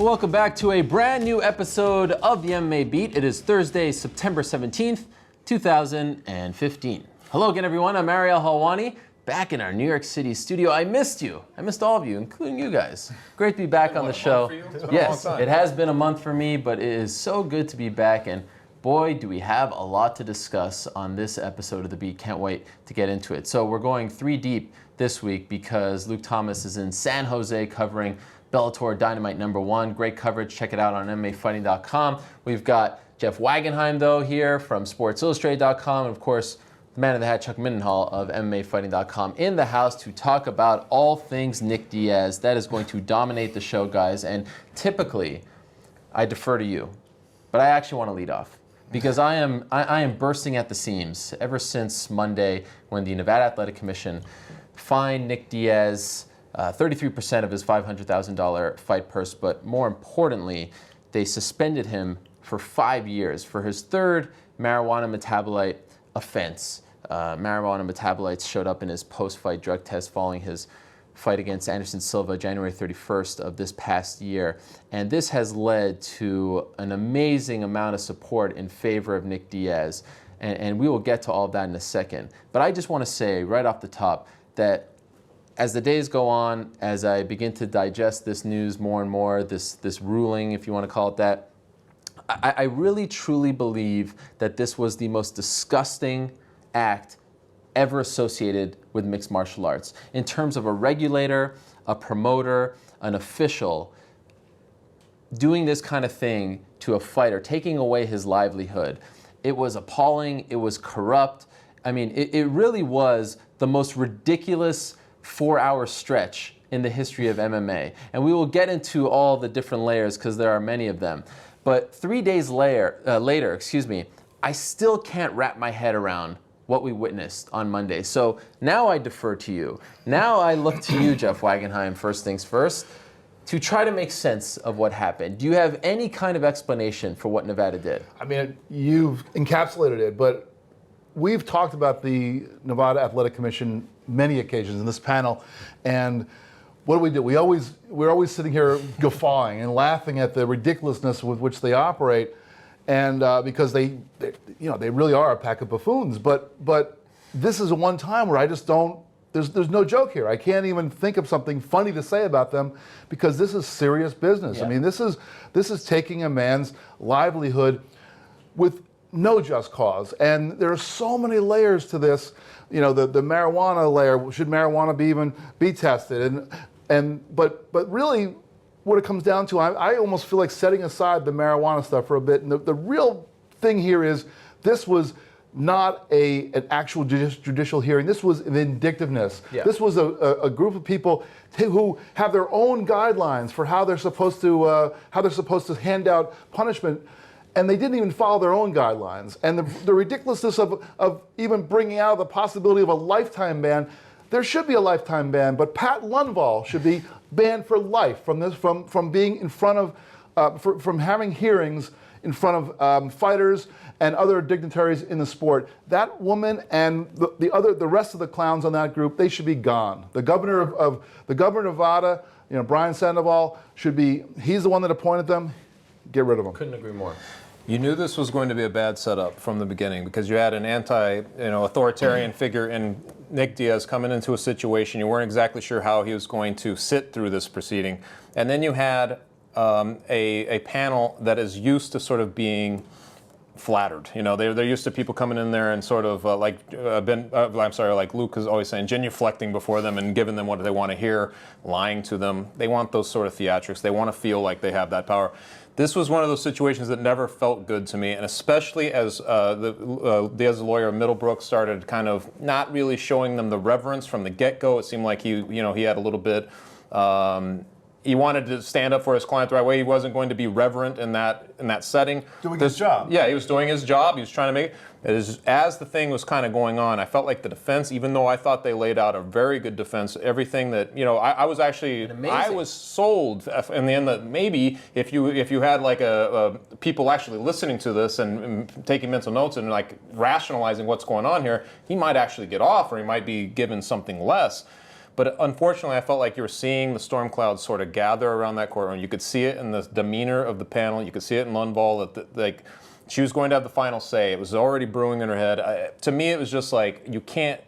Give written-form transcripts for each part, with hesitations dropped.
Welcome back to a brand new episode of the MMA Beat. It is Thursday, September 17th, 2015. Hello again, everyone. I'm Ariel Helwani, back in our New York City studio. I missed you. I missed all of you, including you guys. Great to be back on the show. Yes, it has been a month for me, but it is so good to be back. And boy, do we have a lot to discuss on this episode of The Beat. Can't wait to get into it. So we're going 3 deep this week because Luke Thomas is in San Jose covering Bellator Dynamite #1. Great coverage. Check it out on MMAfighting.com. We've got Jeff Wagenheim, though, here from SportsIllustrated.com. And, of course, the man of the hat, Chuck Mindenhall of MMAfighting.com, in the house to talk about all things Nick Diaz. That is going to dominate the show, guys. And typically, I defer to you. But I actually want to lead off, because I am bursting at the seams ever since Monday, when the Nevada Athletic Commission fined Nick Diaz 33% of his $500,000 fight purse, but more importantly, they suspended him for 5 years for his third marijuana metabolite offense. Marijuana metabolites showed up in his post-fight drug test following his fight against Anderson Silva January 31st of this past year. And this has led to an amazing amount of support in favor of Nick Diaz. And we will get to all of that in a second. But I just want to say right off the top that as the days go on, as I begin to digest this news more and more, this ruling, if you want to call it that, I really truly believe that this was the most disgusting act ever associated with mixed martial arts. In terms of a regulator, a promoter, an official, doing this kind of thing to a fighter, taking away his livelihood, it was appalling, it was corrupt. I mean, it really was the most ridiculous 4-hour stretch in the history of MMA. And we will get into all the different layers because there are many of them. But 3 days later, I still can't wrap my head around what we witnessed on Monday. So now I defer to you. Now I look to you, Jeff Wagenheim, first things first, to try to make sense of what happened. Do you have any kind of explanation for what Nevada did? I mean, you've encapsulated it, but we've talked about the Nevada Athletic Commission many occasions in this panel, and what do? We're always sitting here guffawing and laughing at the ridiculousness with which they operate, and because they really are a pack of buffoons. But this is one time where I just don't. There's no joke here. I can't even think of something funny to say about them, because this is serious business. Yeah. I mean, this is taking a man's livelihood with no just cause, and there are so many layers to this. You know, the marijuana layer. Should marijuana be tested? But really, what it comes down to, I almost feel like setting aside the marijuana stuff for a bit. And the real thing here is, this was not an actual judicial hearing. This was vindictiveness. Yeah. This was a group of people who have their own guidelines for how they're supposed to hand out punishment. And they didn't even follow their own guidelines. And the ridiculousness of even bringing out the possibility of a lifetime ban. There should be a lifetime ban, but Pat Lundvall should be banned for life from being in front of, from having hearings in front of fighters and other dignitaries in the sport. That woman and the rest of the clowns on that group, they should be gone. The governor of Nevada, Brian Sandoval, he's the one that appointed them. Get rid of them. Couldn't agree more. You knew this was going to be a bad setup from the beginning, because you had an authoritarian figure in Nick Diaz coming into a situation. You weren't exactly sure how he was going to sit through this proceeding. And then you had a panel that is used to sort of being flattered. They're used to people coming in there and sort of like Luke is always saying, genuflecting before them and giving them what they want to hear, lying to them. They want those sort of theatrics. They want to feel like they have that power. This was one of those situations that never felt good to me, and especially as Diaz's lawyer, Middlebrook, started kind of not really showing them the reverence from the get-go. It seemed like he had a little bit. He wanted to stand up for his client the right way. He wasn't going to be reverent in that setting. Doing his job. Yeah, he was doing his job. He was trying to make it. As the thing was kind of going on, I felt like the defense, even though I thought they laid out a very good defense, everything that, I was sold in the end that maybe if you had like people actually listening to this and taking mental notes and like rationalizing what's going on here, he might actually get off, or he might be given something less. But unfortunately, I felt like you were seeing the storm clouds sort of gather around that courtroom. You could see it in the demeanor of the panel. You could see it in Lundvall that like she was going to have the final say. It was already brewing in her head. To me, it was just like you can't.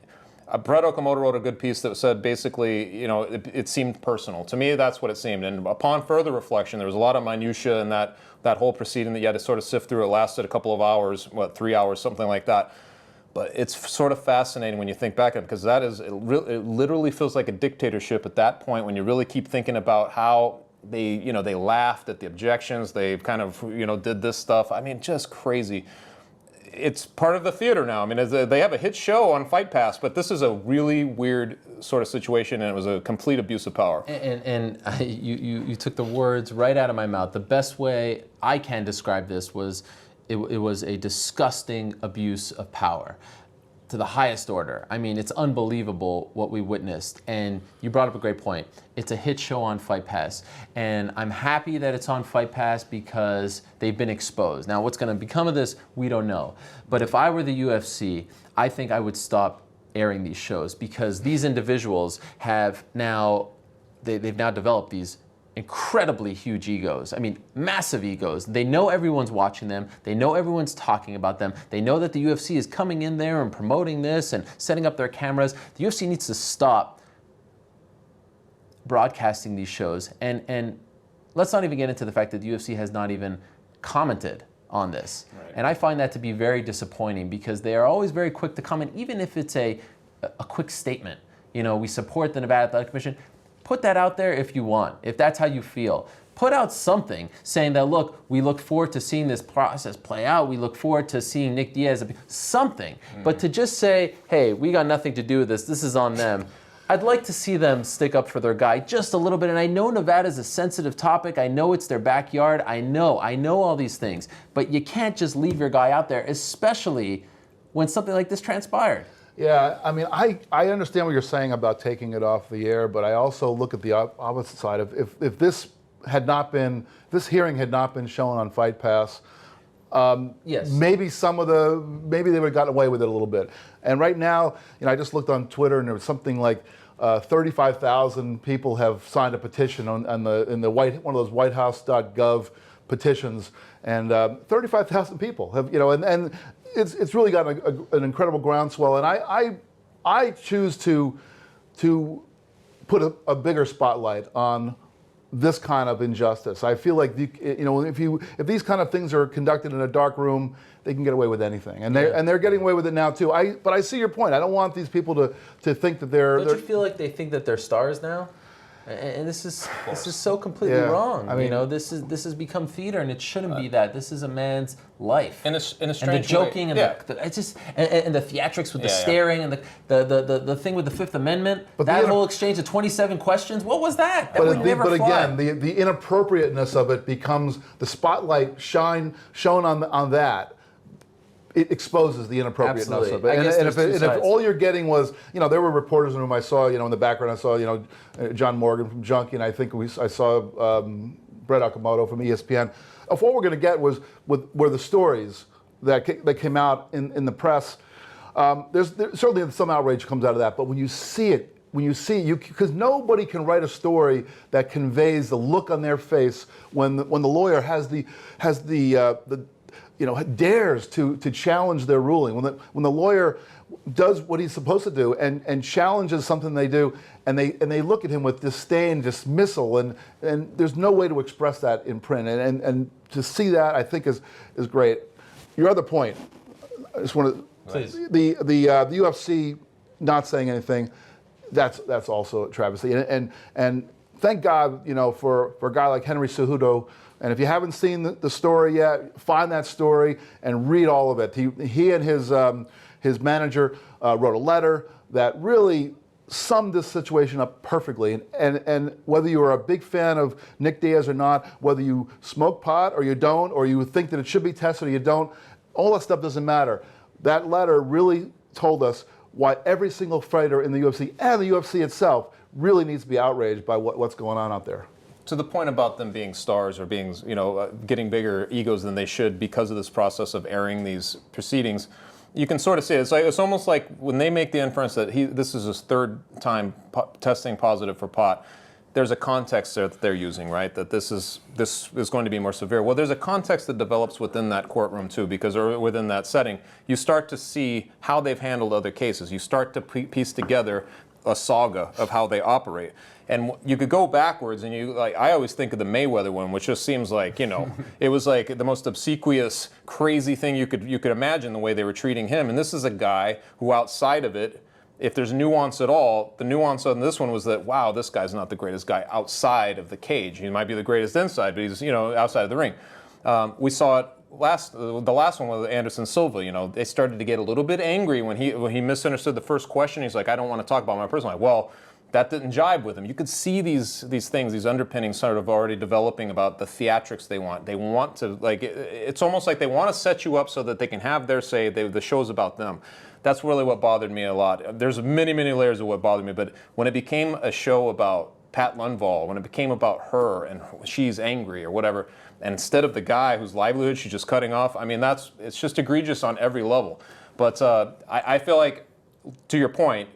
Brett Okamoto wrote a good piece that said basically, you know, it seemed personal. To me, that's what it seemed. And upon further reflection, there was a lot of minutia in that whole proceeding that you had to sort of sift through. It lasted a couple of hours, 3 hours, something like that. But it's sort of fascinating when you think back on it, because that is, it literally feels like a dictatorship at that point when you really keep thinking about how they laughed at the objections, they kind of, did this stuff. I mean, just crazy. It's part of the theater now. I mean, they have a hit show on Fight Pass, but this is a really weird sort of situation, and it was a complete abuse of power. And you took the words right out of my mouth. The best way I can describe this was it was a disgusting abuse of power to the highest order. I mean, it's unbelievable what we witnessed. And you brought up a great point. It's a hit show on Fight Pass. And I'm happy that it's on Fight Pass because they've been exposed. Now, what's going to become of this, we don't know. But if I were the UFC, I think I would stop airing these shows, because these individuals have now, they've now developed these incredibly huge egos. I mean, massive egos. They know everyone's watching them. They know everyone's talking about them. They know that the UFC is coming in there and promoting this and setting up their cameras. The UFC needs to stop broadcasting these shows. And let's not even get into the fact that the UFC has not even commented on this. Right. And I find that to be very disappointing, because they are always very quick to comment, even if it's a quick statement. You know, we support the Nevada Athletic Commission. Put that out there if you want, if that's how you feel. Put out something saying that, look, we look forward to seeing this process play out. We look forward to seeing Nick Diaz, something. But to just say, hey, we got nothing to do with this, this is on them. I'd like to see them stick up for their guy just a little bit. And I know Nevada's a sensitive topic. I know it's their backyard. I know all these things. But you can't just leave your guy out there, especially when something like this transpired. Yeah, I mean, I understand what you're saying about taking it off the air, but I also look at the opposite side. If this hearing had not been shown on Fight Pass, yes, maybe they would have gotten away with it a little bit. And right now, I just looked on Twitter, and there was something like 35,000 people have signed a petition in one of those WhiteHouse.gov petitions, and 35,000 people have, and it's really gotten an incredible groundswell, and I choose to put a bigger spotlight on this kind of injustice. I feel like if these kind of things are conducted in a dark room, they can get away with anything, and they're getting away with it now too. But I see your point. I don't want these people to think that they're. Don't you feel like they think that they're stars now? And this is so completely wrong. I mean, this has become theater, and it shouldn't be that. This is a man's life. In a strange and the joking way. and and the theatrics with the staring and the thing with the Fifth Amendment. But that whole exchange of 27 questions. What was that? That would never fly. Again, the inappropriateness of it becomes the spotlight shown on that. It exposes the inappropriateness of it. And if all you're getting was, there were reporters in the room. I saw, in the background, I saw, John Morgan from Junkie, and I think I saw Brett Okamoto from ESPN. If all we're going to get were the stories that came out in the press, there's certainly some outrage comes out of that. But when you see it, because nobody can write a story that conveys the look on their face when the lawyer dares to challenge their ruling. When the lawyer does what he's supposed to do and challenges something they do, and they look at him with disdain, dismissal, and there's no way to express that in print. And to see that, I think is great. Your other point, I just want to. Please. The UFC not saying anything, that's also a travesty. And thank God, for a guy like Henry Cejudo. And if you haven't seen the story yet, find that story and read all of it. He and his manager wrote a letter that really summed this situation up perfectly. And whether you are a big fan of Nick Diaz or not, whether you smoke pot or you don't, or you think that it should be tested or you don't, all that stuff doesn't matter. That letter really told us why every single fighter in the UFC and the UFC itself really needs to be outraged by what's going on out there. To the point about them being stars or being, getting bigger egos than they should because of this process of airing these proceedings, You can sort of see it. It's almost like when they make the inference that this is his third time testing positive for pot. There's a context there that they're using, right? That this is going to be more severe. Well, there's a context that develops within that courtroom too, because or within that setting, you start to see how they've handled other cases. You start to piece together a saga of how they operate. And you could go backwards, and I always think of the Mayweather one, which just seems like, it was like the most obsequious, crazy thing you could imagine the way they were treating him. And this is a guy who, outside of it, if there's nuance at all, the nuance on this one was that, wow, this guy's not the greatest guy outside of the cage. He might be the greatest inside, but he's outside of the ring. We saw it the last one with Anderson Silva. They started to get a little bit angry when he misunderstood the first question. He's like, I don't want to talk about my personal life. Well, that didn't jibe with him. You could see these things, these underpinnings sort of already developing about the theatrics they want. They want to, it's almost like they want to set you up so that they can have their say. The show's about them. That's really what bothered me a lot. There's many, many layers of what bothered me, but when it became a show about Pat Lundvall, when it became about her and she's angry or whatever, and instead of the guy whose livelihood she's just cutting off, it's just egregious on every level. But I feel like, to your point,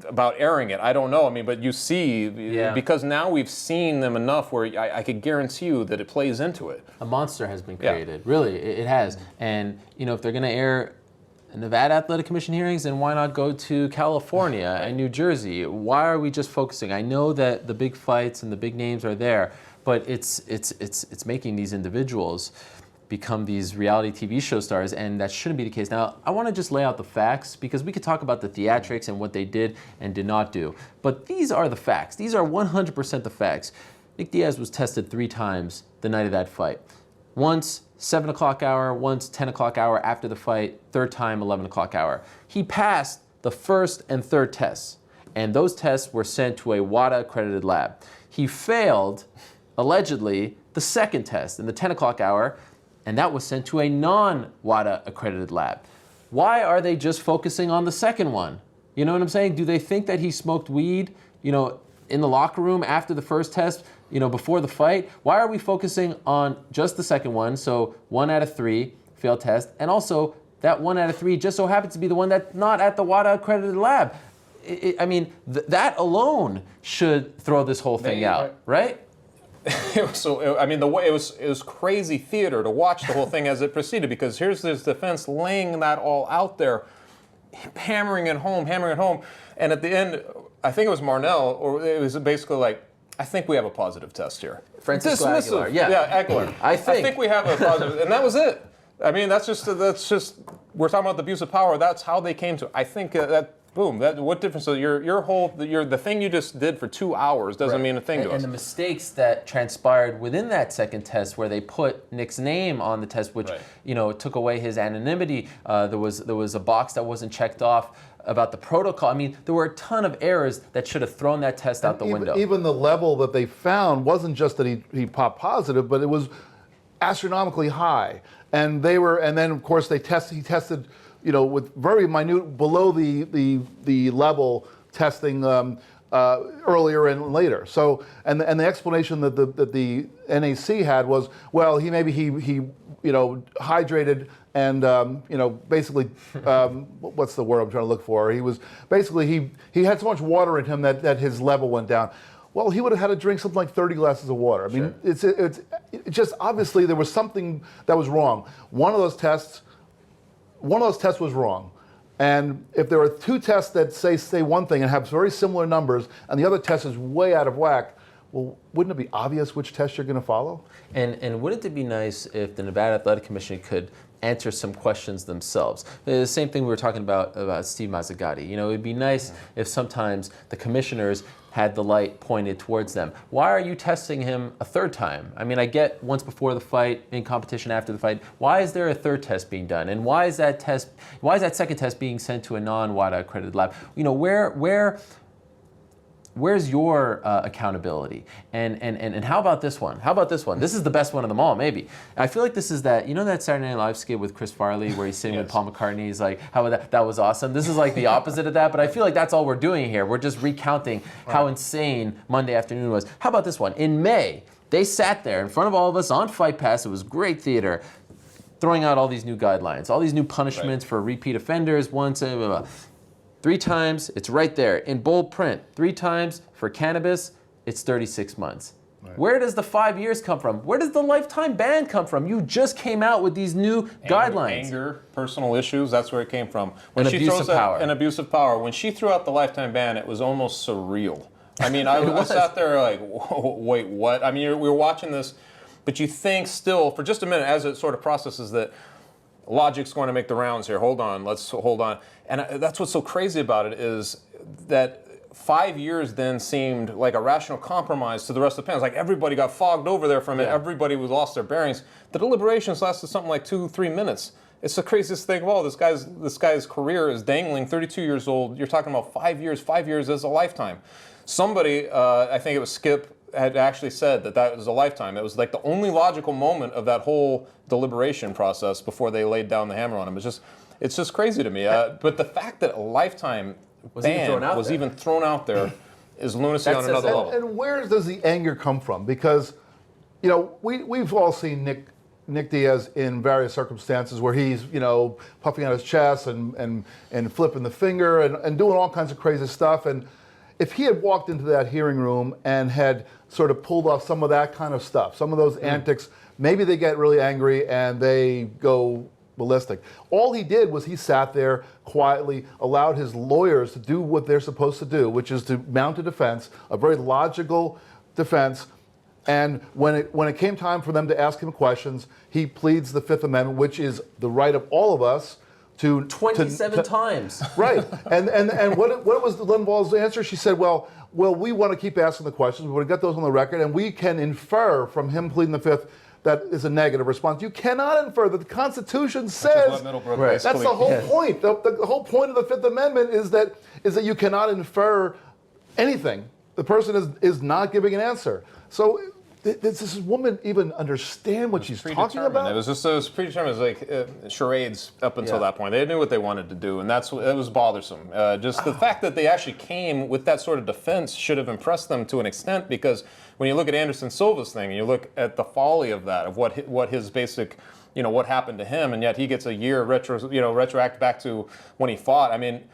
about airing it, I don't know. But you see, because now we've seen them enough where I could guarantee you that it plays into it. A monster has been created. Yeah. Really, it has. And, if they're going to air Nevada Athletic Commission hearings, then why not go to California and New Jersey? Why are we just focusing? I know that the big fights and the big names are there, but it's making these individuals become these reality TV show stars, and that shouldn't be the case. Now, I want to just lay out the facts, because we could talk about the theatrics and what they did and did not do, but these are the facts. These are 100% the facts. Nick Diaz was tested 3 times the night of that fight. Once 7 o'clock hour, once 10 o'clock hour after the fight, third time 11 o'clock hour. He passed the first and third tests, and those tests were sent to a WADA accredited lab. He failed, allegedly, the second test in the 10 o'clock hour, and that was sent to a non-WADA accredited lab. Why are they just focusing on the second one? You know what I'm saying? Do they think that he smoked weed, in the locker room after the first test, before the fight? Why are we focusing on just the second one? So 1 out of 3 failed test, and also that 1 out of 3 just so happens to be the one that's not at the WADA accredited lab. That alone should throw this whole thing out, right? It was crazy theater to watch the whole thing as it proceeded, because here's this defense laying that all out there, hammering it home, and at the end, I think it was Marnell, or it was basically like, I think we have a positive test here. Francisco Aguilar, Aguilar. I think we have a positive, and that was it. That's just we're talking about the abuse of power. That's how they came to. I think boom. What difference? So the thing you just did for 2 hours doesn't mean a thing to us. And the mistakes that transpired within that second test, where they put Nick's name on the test, which took away his anonymity. There was a box that wasn't checked off about the protocol. There were a ton of errors that should have thrown that test out the window. Even the level that they found wasn't just that he popped positive, but it was astronomically high. And then of course he tested, with very minute, below the level testing earlier and later. So, and the explanation that the NAC had was, well, he hydrated and basically what's the word I'm trying to look for? He was basically he had so much water in him that his level went down. Well, he would have had to drink something like 30 glasses of water. It's just obviously there was something that was wrong. One of those tests was wrong. And if there are 2 tests that say one thing and have very similar numbers, and the other test is way out of whack, well, wouldn't it be obvious which test you're going to follow? And wouldn't it be nice if the Nevada Athletic Commission could answer some questions themselves? The same thing we were talking about Steve Mazzagatti. It'd be nice if sometimes the commissioners had the light pointed towards them. Why are you testing him a third time? I get once before the fight, in competition after the fight. Why is there a third test being done? And why is that second test being sent to a non-WADA accredited lab? Where's your accountability? And how about this one? This is the best one of them all, maybe. I feel like this is that Saturday Night Live skit with Chris Farley where he's sitting with Paul McCartney. He's like, how about that was awesome. This is like the opposite of that, but I feel like that's all we're doing here. We're just recounting how insane Monday afternoon was. How about this one? In May, they sat there in front of all of us on Fight Pass. It was great theater. throwing out all these new guidelines, all these new punishments for repeat offenders, once, blah, blah, blah. 3 times, it's right there in bold print. 3 times for cannabis, it's 36 months. Right. Where does the 5 years come from? Where does the lifetime ban come from? You just came out with these new guidelines. Anger, personal issues, that's where it came from. An abuse of power. An abuse of power. When she threw out the lifetime ban, it was almost surreal. I mean, I sat there like, wait, what? I mean, we were watching this, but you think still, for just a minute, as it sort of processes that, logic's going to make the rounds here. Hold on, let's hold on. And that's what's so crazy about it is that 5 years then seemed like a rational compromise to the rest of the panel. Like everybody got fogged over there from it. Yeah. Everybody lost their bearings. The deliberations lasted something like 2-3 minutes. It's the craziest thing of all. This guy's career is dangling. 32 years old. You're talking about 5 years. 5 years is a lifetime. Somebody, I think it was Skip, had actually said that was a lifetime. It was like the only logical moment of that whole deliberation process before they laid down the hammer on him. It's just crazy to me. But the fact that a lifetime ban was even thrown out there is lunacy on another level. And where does the anger come from? Because, you know, we've all seen Nick Diaz in various circumstances where he's, you know, puffing out his chest and flipping the finger and doing all kinds of crazy stuff. And if he had walked into that hearing room and had sort of pulled off some of that kind of stuff, some of those antics, maybe they get really angry and they go ballistic. All he did was he sat there quietly, allowed his lawyers to do what they're supposed to do, which is to mount a defense, a very logical defense. And when it came time for them to ask him questions, he pleads the Fifth Amendment, which is the right of all of us to 27 times. Right. And what was Linval's answer? She said, well, we want to keep asking the questions. We want to get those on the record, and we can infer from him pleading the Fifth that is a negative response. You cannot infer that the Constitution says. That's the whole point. The whole point of the Fifth Amendment is that you cannot infer anything. The person is not giving an answer. So does this woman even understand what she's talking about? It was predetermined. It was like charades up until that point. They knew what they wanted to do, and it was bothersome. Just the fact that they actually came with that sort of defense should have impressed them to an extent, because when you look at Anderson Silva's thing, and you look at the folly of that, of what his basic, you know, what happened to him, and yet he gets a year retroact back to when he fought. I mean,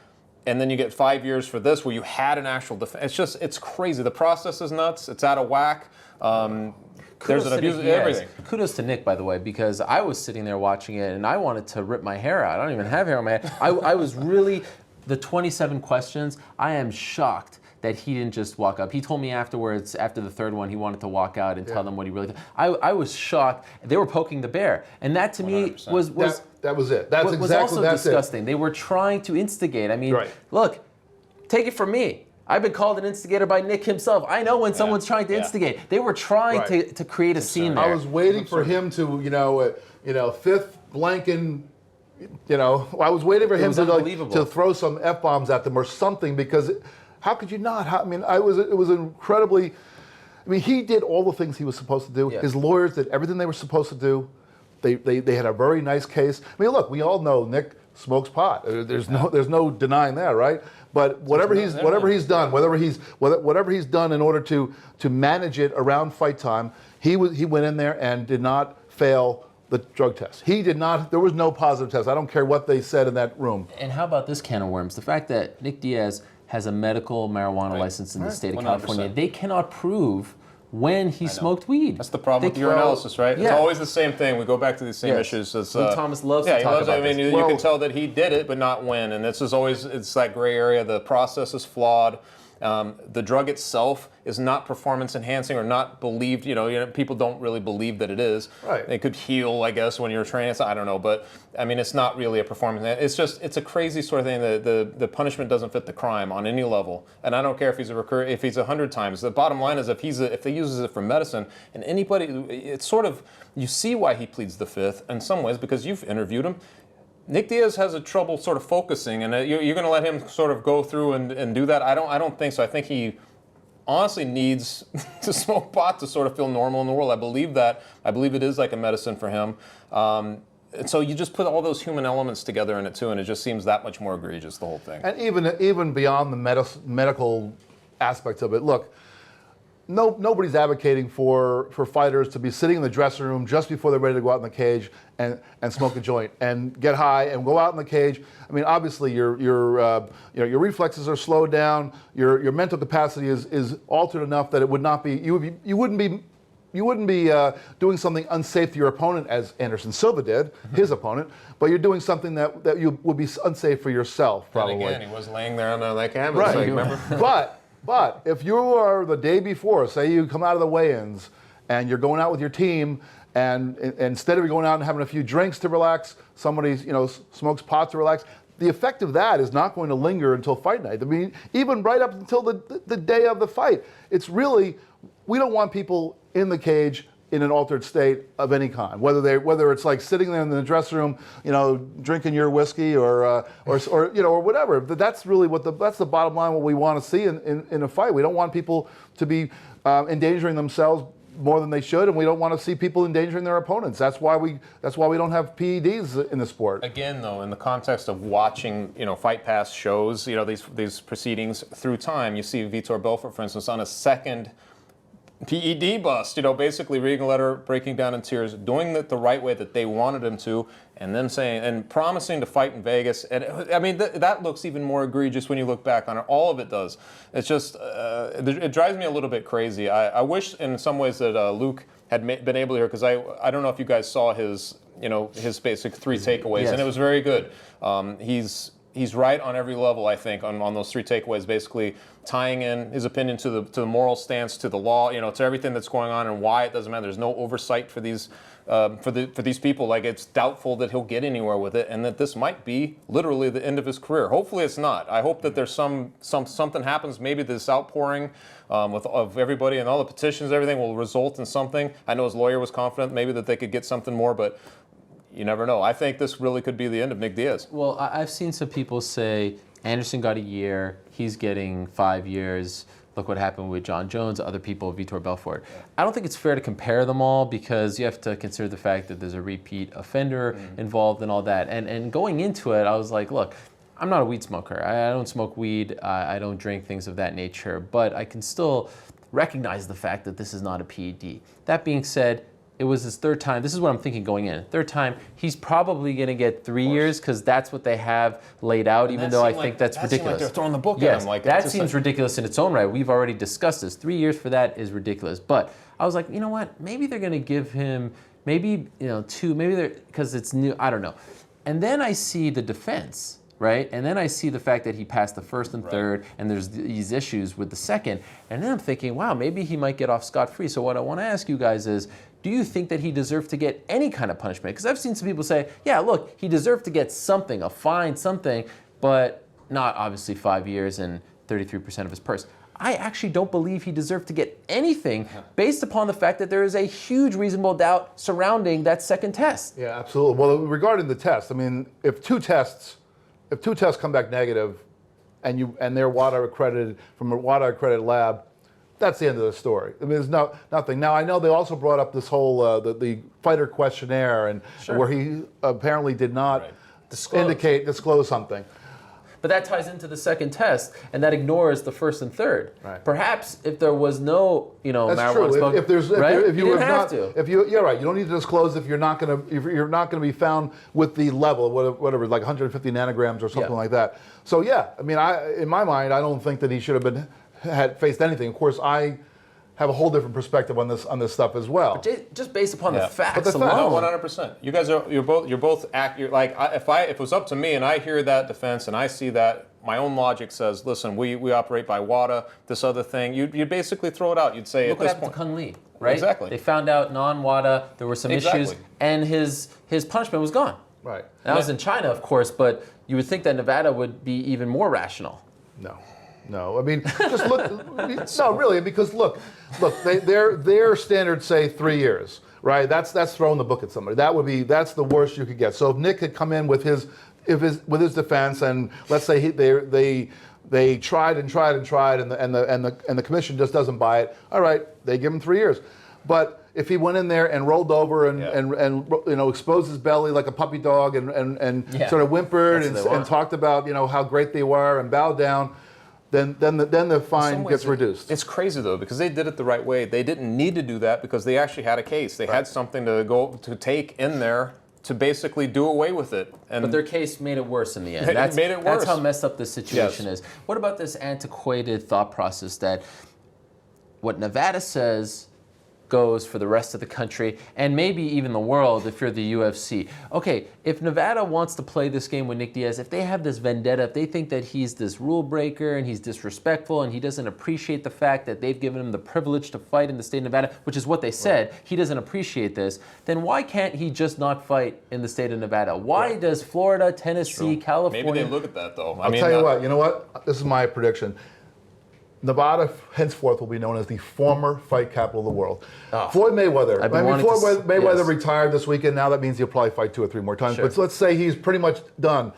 and then you get 5 years for this, where you had an actual defense. It's crazy. The process is nuts. It's out of whack. There's an abuse of everything. Kudos to Nick, by the way, because I was sitting there watching it and I wanted to rip my hair out. I don't even have hair on my head. I was really, the 27 questions, I am shocked that he didn't just walk up. He told me afterwards, after the third one, he wanted to walk out and tell them what he really thought. I was shocked. They were poking the bear. And that to 100%. Me was that was it. Was also disgusting. They were trying to instigate. I mean, look, take it from me. I've been called an instigator by Nick himself. I know when someone's trying to instigate. They were trying to create a scene there. I was waiting for him to, fifth blanking, I was waiting for him to throw some F-bombs at them or something, because how could you not? It was incredibly, he did all the things he was supposed to do. Yeah. His lawyers did everything they were supposed to do. They had a very nice case. Look, we all know Nick smokes pot. There's no denying that, right? But whatever he's done in order to manage it around fight time, he went in there and did not fail the drug test. He did not. There was no positive test. I don't care what they said in that room. And how about this can of worms? The fact that Nick Diaz has a medical marijuana license in the state of 100%. California, they cannot prove when he smoked weed. That's the problem with your analysis, right? Yeah. It's always the same thing. We go back to these same issues. Luke Thomas loves to talk about this. You can tell that he did it, but not when. And this is always, it's that gray area. The process is flawed. The drug itself is not performance enhancing or not believed. People don't really believe that it is. Right. It could heal, I guess, when you're training. I don't know, but it's not really a performance. It's a crazy sort of thing. The punishment doesn't fit the crime on any level. And I don't care if he's 100 times. The bottom line is if they uses it for medicine, and anybody, it's sort of, you see why he pleads the Fifth in some ways, because you've interviewed him. Nick Diaz has a trouble sort of focusing, and you're going to let him sort of go through and do that? I don't think so. I think he honestly needs to smoke pot to sort of feel normal in the world. I believe that. I believe it is like a medicine for him. And so you just put all those human elements together in it too, and it just seems that much more egregious, the whole thing. And even beyond the medical aspects of it, look, nobody's advocating for fighters to be sitting in the dressing room just before they're ready to go out in the cage and smoke a joint and get high and go out in the cage. I mean, obviously your reflexes are slowed down. Your mental capacity is altered enough that it would not be you wouldn't be doing something unsafe to your opponent, as Anderson Silva did, his opponent, but you're doing something that you would be unsafe for yourself, probably. And again, he was laying there on that camera. Right. So remember? But if you are the day before, say you come out of the weigh-ins and you're going out with your team, and instead of going out and having a few drinks to relax, somebody smokes pot to relax, the effect of that is not going to linger until fight night. I mean, even right up until the day of the fight. It's really, we don't want people in the cage in an altered state of any kind, whether it's like sitting there in the dressing room, drinking your whiskey or whatever. That's really that's the bottom line. What we want to see in a fight. We don't want people to be endangering themselves more than they should, and we don't want to see people endangering their opponents. That's why we don't have PEDs in the sport. Again, though, in the context of watching, Fight Pass shows, these proceedings through time, you see Vitor Belfort, for instance, on a second PED bust, basically reading a letter, breaking down in tears, doing it the right way that they wanted him to, and then saying and promising to fight in Vegas. And I mean, that looks even more egregious when you look back on it. All of it does. It's just, it drives me a little bit crazy. I wish in some ways that Luke had been able to hear, because I don't know if you guys saw his basic 3 takeaways, yes. And it was very good. He's right on every level, I think, on those 3 takeaways, basically tying in his opinion to the moral stance, to the law, to everything that's going on and why it doesn't matter. There's no oversight for these for these people. Like, it's doubtful that he'll get anywhere with it, and that this might be literally the end of his career. Hopefully, it's not. I hope that there's something happens. Maybe this outpouring of everybody and all the petitions, everything will result in something. I know his lawyer was confident maybe that they could get something more, but you never know. I think this really could be the end of Nick Diaz. Well, I've seen some people say Anderson got a year, he's getting 5 years. Look what happened with John Jones, other people, Vitor Belfort. Yeah. I don't think it's fair to compare them all, because you have to consider the fact that there's a repeat offender involved and all that. And going into it, I was like, look, I'm not a weed smoker. I don't smoke weed. I don't drink things of that nature. But I can still recognize the fact that this is not a PED. That being said, it was his 3rd time. This is what I'm thinking going in. 3rd time, he's probably going to get 3 years, because that's what they have laid out, even though I think that's ridiculous. Like they're throwing the book yes, at him. Like, that seems ridiculous in its own right. We've already discussed this. 3 years for that is ridiculous. But I was like, you know what? Maybe they're going to give him, 2, maybe they're, because it's new, I don't know. And then I see the defense, right? And then I see the fact that he passed the 1st and 3rd, and there's these issues with the 2nd. And then I'm thinking, wow, maybe he might get off scot-free. So what I want to ask you guys is, do you think that he deserved to get any kind of punishment? Because I've seen some people say, yeah, look, he deserved to get something, a fine, something, but not obviously 5 years and 33% of his purse. I actually don't believe he deserved to get anything, based upon the fact that there is a huge reasonable doubt surrounding that 2nd test. Yeah, absolutely. Well, regarding the test, I mean, if two tests come back negative, and they're WADA accredited from a WADA accredited lab, that's the end of the story. I mean, there's nothing. Now, I know they also brought up this whole the fighter questionnaire, and where he apparently did not disclose something. But that ties into the 2nd test, and that ignores the 1st and 3rd. Right. Perhaps if there was no, That's marijuana true. smoke, If you didn't have to. You're right. You don't need to disclose if you're not going to be found with the level, whatever, like 150 nanograms or something like that. So yeah, I mean, in my mind, I don't think that he should have had faced anything. Of course, I have a whole different perspective on this stuff as well. But just based upon the facts No, alone. 100%. You guys you're both accurate. Like, if it was up to me and I hear that defense and I see that, my own logic says, listen, we operate by WADA, this other thing. You'd basically throw it out. You'd say, Look at what this happened point, to Kung Lee, right? Exactly. They found out non-WADA, there were some issues, and his punishment was gone. Right. That was in China, of course, but you would think that Nevada would be even more rational. No. I mean, just look. No, really, because look. Their standards say 3 years, right? That's throwing the book at somebody. That's the worst you could get. So if Nick had come in with his defense, and let's say they tried, and the commission just doesn't buy it. All right, they give him 3 years. But if he went in there and rolled over and exposed his belly like a puppy dog and sort of whimpered and talked about how great they were and bowed down, then the fine some ways gets reduced. It's crazy though, because they did it the right way. They didn't need to do that because they actually had a case. They had something to take in there to basically do away with it. But their case made it worse in the end. It made it worse. That's how messed up this situation is. What about this antiquated thought process that what Nevada says goes for the rest of the country and maybe even the world if you're the UFC? Okay, if Nevada wants to play this game with Nick Diaz, if they have this vendetta, if they think that he's this rule breaker and he's disrespectful and he doesn't appreciate the fact that they've given him the privilege to fight in the state of Nevada, which is what they said, he doesn't appreciate this, then why can't he just not fight in the state of Nevada? Why does Florida, Tennessee, California... Maybe they look at that though. I'll tell you what, you know what? This is my prediction. Nevada henceforth will be known as the former fight capital of the world. Floyd Mayweather. Floyd Mayweather retired this weekend. Now that means he'll probably fight 2 or 3 more times. But let's say he's pretty much done.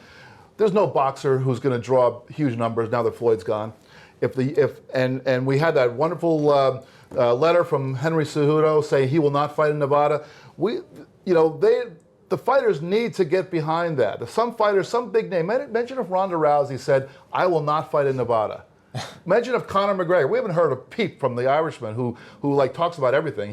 There's no boxer who's going to draw huge numbers now that Floyd's gone. And we had that wonderful letter from Henry Cejudo saying he will not fight in Nevada. The fighters need to get behind that. Some fighters, some big name. Mention if Ronda Rousey said, "I will not fight in Nevada." Imagine if Conor McGregor. We haven't heard a peep from the Irishman who like talks about everything.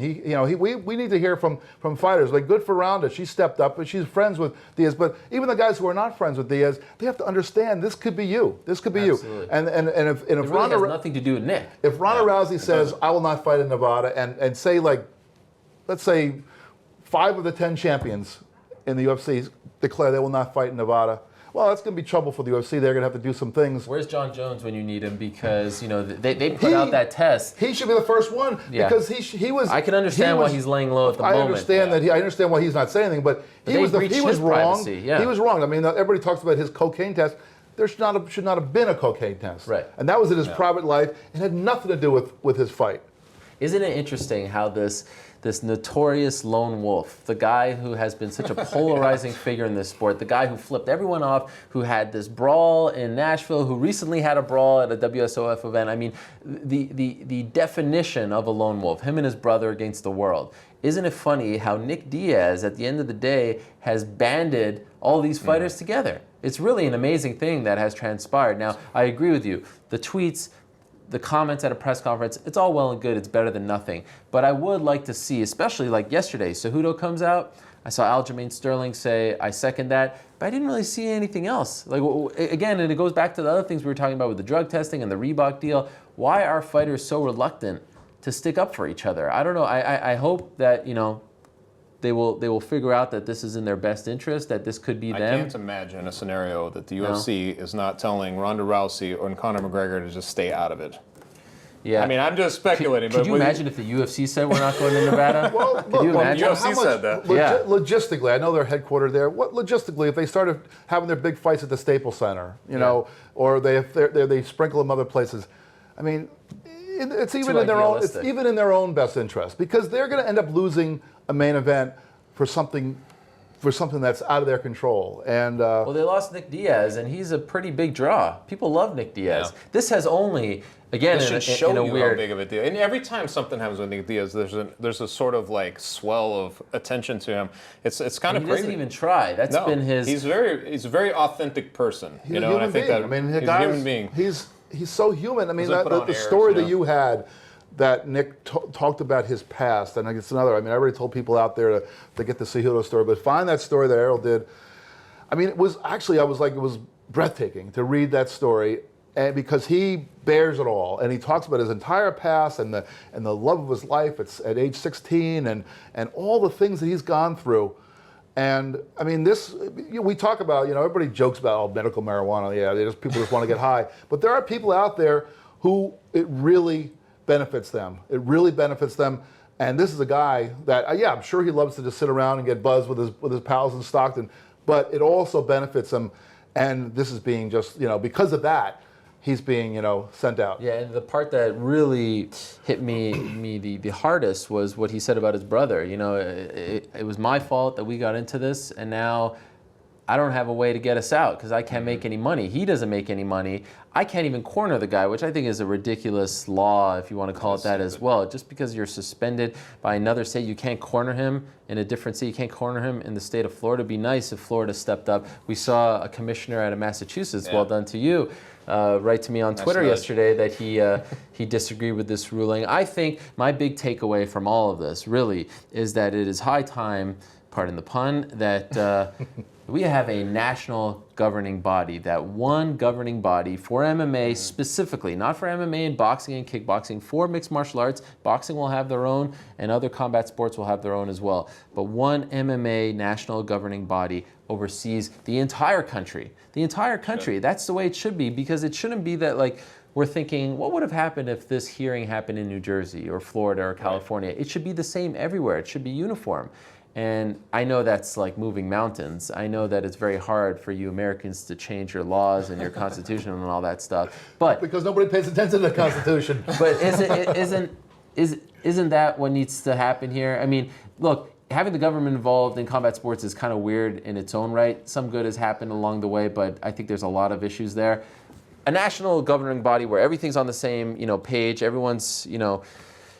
We need to hear from fighters. Like, good for Ronda, she stepped up, but she's friends with Diaz. But even the guys who are not friends with Diaz, they have to understand this could be you. This could be you. And if it really Ronda has nothing to do with Nick. If Ronda Rousey says, "I will not fight in Nevada," and say, like, let's say 5 of the 10 champions in the UFC declare they will not fight in Nevada, well, that's going to be trouble for the UFC. They're going to have to do some things. Where's John Jones when you need him? Because they put out that test. He should be the first one because he was. I can understand why he's laying low at the moment. I understand why he's not saying anything, but he was wrong. Privacy, He was wrong. I mean, everybody talks about his cocaine test. There should not have been a cocaine test. Right. And that was in his private life. It had nothing to do with his fight. Isn't it interesting how this notorious lone wolf, the guy who has been such a polarizing figure in this sport, the guy who flipped everyone off, who had this brawl in Nashville, who recently had a brawl at a WSOF event. I mean, the definition of a lone wolf, him and his brother against the world. Isn't it funny how Nick Diaz, at the end of the day, has banded all these fighters together? It's really an amazing thing that has transpired. Now, I agree with you. The tweets, the comments at a press conference, it's all well and good, it's better than nothing. But I would like to see, especially like yesterday, Cejudo comes out, I saw Aljamain Sterling say, "I second that," but I didn't really see anything else. Like, again, and it goes back to the other things we were talking about with the drug testing and the Reebok deal. Why are fighters so reluctant to stick up for each other? I don't know. I hope that, they will figure out that this is in their best interest, that this could be them. I can't imagine a scenario that the UFC is not telling Ronda Rousey or Conor McGregor to just stay out of it. Yeah. I mean, I'm just speculating. Could you imagine if the UFC said we're not going to Nevada? Could you imagine? The UFC said that. Logistically, I know they're headquartered there. Logistically, if they started having their big fights at the Staples Center, or they sprinkle them other places, I mean, it's even in their own best interest, because they're going to end up losing a main event for something that's out of their control. And well, they lost Nick Diaz, and he's a pretty big draw. People love Nick Diaz. Yeah. This has only, again, this should show in a you weird, how big of a deal. And every time something happens with Nick Diaz, there's a sort of like swell of attention to him. It's kind of crazy. He doesn't even try. That's been his. He's a very authentic person. He's a human being. I mean, he's a human being. He's so human. I mean, the story that you had, that Nick talked about his past, and it's another. I mean, I already told people out there to get the Cejudo story, but find that story that Ariel did. I mean, it was actually, it was breathtaking to read that story, and because he bears it all, and he talks about his entire past and the love of his life at age 16, and all the things that he's gone through. And I mean, we talk about, everybody jokes about medical marijuana. Yeah, people just want to get high, but there are people out there who it really benefits them. It really benefits them. And this is a guy that, I'm sure he loves to just sit around and get buzzed with his pals in Stockton, but it also benefits him. And this is being just, because of that, he's being, sent out. Yeah, and the part that really hit me the hardest was what he said about his brother. It was my fault that we got into this, and now I don't have a way to get us out because I can't make any money. He doesn't make any money. I can't even corner the guy, which I think is a ridiculous law, if you want to call it that as well. Just because you're suspended by another state, you can't corner him in a different state. You can't corner him in the state of Florida. It'd be nice if Florida stepped up. We saw a commissioner out of Massachusetts, well done to you, write to me on Twitter yesterday that he disagreed with this ruling. I think my big takeaway from all of this really is that it is high time, pardon the pun, that we have a national governing body, that one governing body for MMA specifically, not for MMA and boxing and kickboxing, for mixed martial arts. Boxing will have their own and other combat sports will have their own as well. But one MMA national governing body oversees the entire country. The entire country. Sure. That's the way it should be, because it shouldn't be that like we're thinking, what would have happened if this hearing happened in New Jersey or Florida or California? Right. It should be the same everywhere. It should be uniform. And I know that's like moving mountains. I know that it's very hard for you Americans to change your laws and your constitution and all that stuff. But because nobody pays attention to the Constitution. But isn't that what needs to happen here? I mean, look, having the government involved in combat sports is kind of weird in its own right. Some good has happened along the way, but I think there's a lot of issues there. A national governing body where everything's on the same, page, everyone's,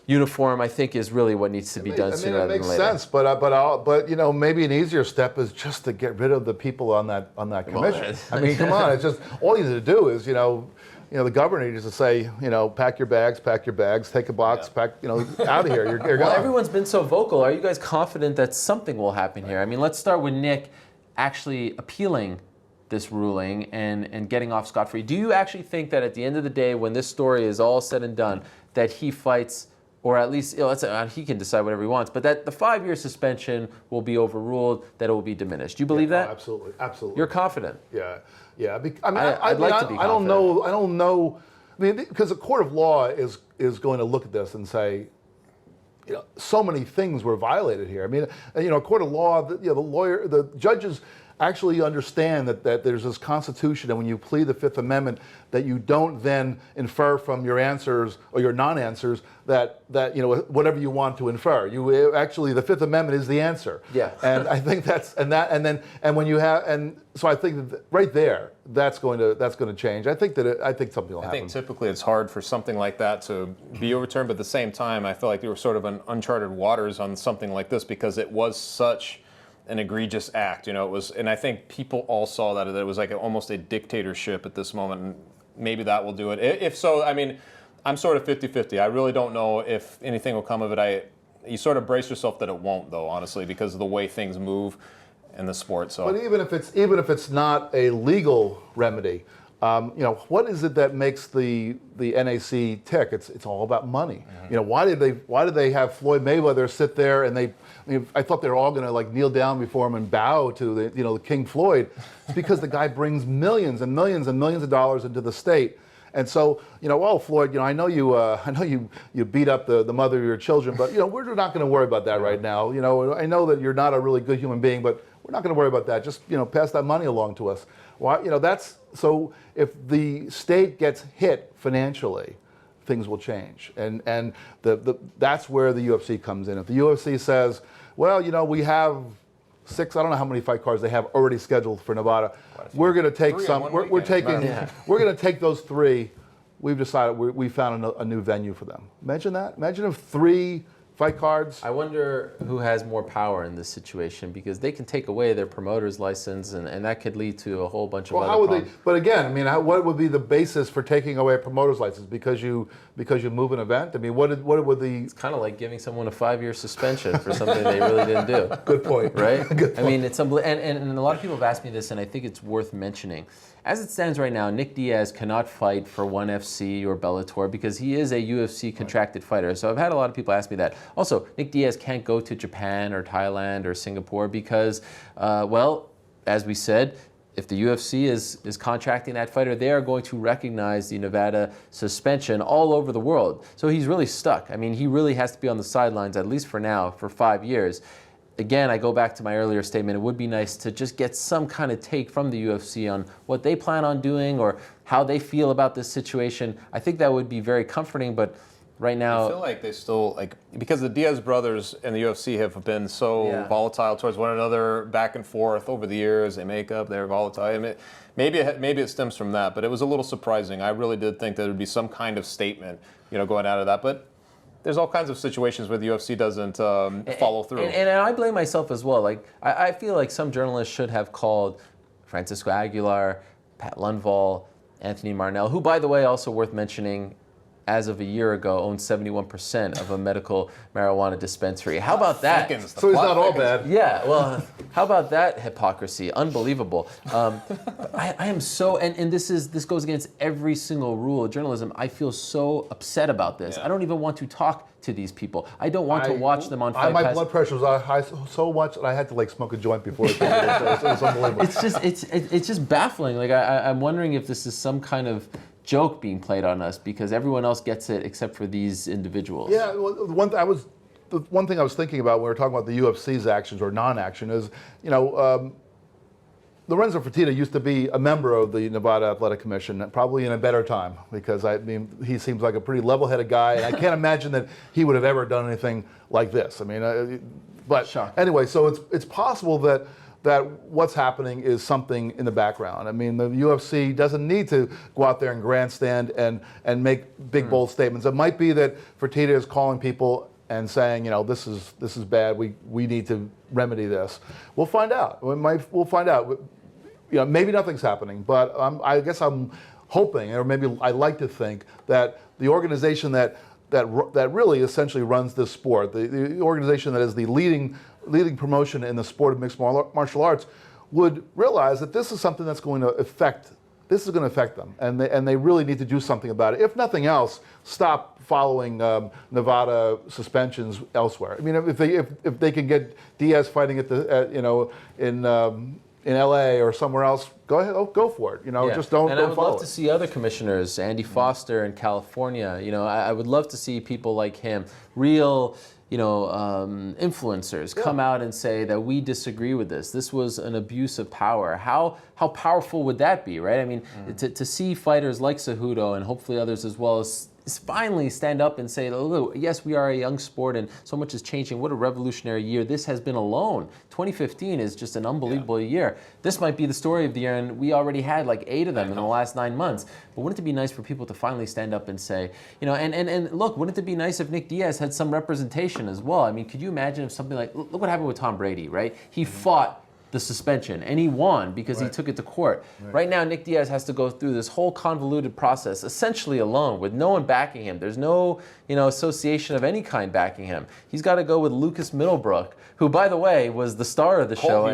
uniform, I think, is really what needs to be done sooner rather than later. It makes sense, but maybe an easier step is just to get rid of the people on that commission. I mean, come on, it's just all you need to do is the governor needs to say, pack your bags, take a box, pack, out of here. You're well, gone. everyone's been so vocal. Are you guys confident that something will happen here? I mean, let's start with Nick actually appealing this ruling and getting off scot-free. Do you actually think that at the end of the day, when this story is all said and done, that he fights, or at least he can decide whatever he wants, but that the 5-year suspension will be overruled, that it will be diminished? Do you believe that? Absolutely. You're confident? Yeah. I'd like to be confident. I don't know. I mean, because the court of law is going to look at this and say, so many things were violated here. I mean, a court of law, the judges actually understand that there's this Constitution, and when you plead the Fifth Amendment, that you don't then infer from your answers or your non-answers that whatever you want to infer. You actually, the Fifth Amendment is the answer. Yeah. And I think so I think that right there, that's going to change. I think something will happen. I think typically it's hard for something like that to be overturned, but at the same time, I feel like they were sort of in uncharted waters on something like this because it was such an egregious act, it was, and I think people all saw that it was like almost a dictatorship at this moment, and maybe that will do it. If so, I mean, I'm sort of 50-50. I really don't know if anything will come of it. You sort of brace yourself that it won't, though, honestly, because of the way things move in the sport. So, but even if it's not a legal remedy, what is it that makes the NAC tick? It's all about money. Mm-hmm. Why did they have Floyd Mayweather sit there and I thought they were all going to kneel down before him and bow to the King Floyd. It's because the guy brings millions and millions and millions of dollars into the state. And so, Floyd, I know you beat up the mother of your children, but we're not going to worry about that right now. I know that you're not a really good human being, but we're not going to worry about that. Just pass that money along to us. Why? That's so. If the state gets hit financially, things will change, and that's where the UFC comes in. If the UFC says, well, we have 6, I don't know how many fight cards they have already scheduled for Nevada. We're going to take some. We're going to take those 3. We've decided we found a new venue for them. Imagine that. Imagine if 3 fight cards. I wonder who has more power in this situation, because they can take away their promoter's license, and that could lead to a whole bunch of other problems. But again, I mean, what would be the basis for taking away a promoter's license? Because you move an event? I mean, what would the? It's kind of like giving someone a 5-year suspension for something they really didn't do. Good point. Right? Good point. I mean, it's unbelievable. And a lot of people have asked me this, and I think it's worth mentioning. As it stands right now, Nick Diaz cannot fight for ONE FC or Bellator because he is a UFC contracted fighter. So I've had a lot of people ask me that. Also, Nick Diaz can't go to Japan or Thailand or Singapore because, as we said, if the UFC is contracting that fighter, they are going to recognize the Nevada suspension all over the world. So he's really stuck. I mean, he really has to be on the sidelines, at least for now, for 5 years. Again, I go back to my earlier statement. It would be nice to just get some kind of take from the UFC on what they plan on doing or how they feel about this situation. I think that would be very comforting, but right now, I feel like they still, because the Diaz brothers and the UFC have been so volatile towards one another, back and forth over the years. They make up, they're volatile. I mean, maybe it stems from that, but it was a little surprising. I really did think there would be some kind of statement, going out of that, but there's all kinds of situations where the UFC doesn't follow through. And I blame myself as well. I feel like some journalists should have called Francisco Aguilar, Pat Lundvall, Anthony Marnell, who, by the way, also worth mentioning, as of a year ago, owned 71% of a medical marijuana dispensary. How about that? So he's not all bad. Yeah, well, how about that hypocrisy? Unbelievable. I am so, and this goes against every single rule of journalism. I feel so upset about this. I don't even want to talk to these people. I don't want to watch them on Fight My Pass. blood pressure was high so much that I had to like smoke a joint before it came. It was unbelievable. It's just baffling. Like I'm wondering if this is some kind of joke being played on us because everyone else gets it except for these individuals. Yeah, well, the one thing I was thinking about when we were talking about the UFC's actions or non-action is, Lorenzo Fertitta used to be a member of the Nevada Athletic Commission, probably in a better time, because I mean he seems like a pretty level-headed guy, and I can't imagine that he would have ever done anything like this. I mean, but Shocking. anyway, so it's possible that what's happening is something in the background. I mean, the UFC doesn't need to go out there and grandstand and make big, bold statements. It might be that Fertitta is calling people and saying, this is bad. We need to remedy this. We'll find out. We'll find out. Maybe nothing's happening, but I guess I'm hoping, or maybe I like to think that the organization that really essentially runs this sport, the organization that is the leading promotion in the sport of mixed martial arts, would realize that this is something that's going to affect them, and they really need to do something about it. If nothing else, stop following Nevada suspensions elsewhere. I mean, if they can get Diaz fighting in LA or somewhere else, go ahead, go for it. Just don't. And don't I would follow love to see other commissioners, Andy Foster in California. I would love to see people like him, real, influencers, come out and say that we disagree with this. This was an abuse of power. How powerful would that be, right? I mean, to see fighters like Cejudo and hopefully others as well as finally stand up and say, look, yes, we are a young sport and so much is changing. What a revolutionary year this has been alone. 2015 is just an unbelievable year. This might be the story of the year, and we already had like 8 of them in the last 9 months. But wouldn't it be nice for people to finally stand up and say, and look, wouldn't it be nice if Nick Diaz had some representation as well? I mean, could you imagine if something like, look what happened with Tom Brady, right? He fought the suspension and he won because he took it to court. Right now, Nick Diaz has to go through this whole convoluted process essentially alone with no one backing him. There's no association of any kind backing him. He's got to go with Lucas Middlebrook, who, by the way, was the star of the show.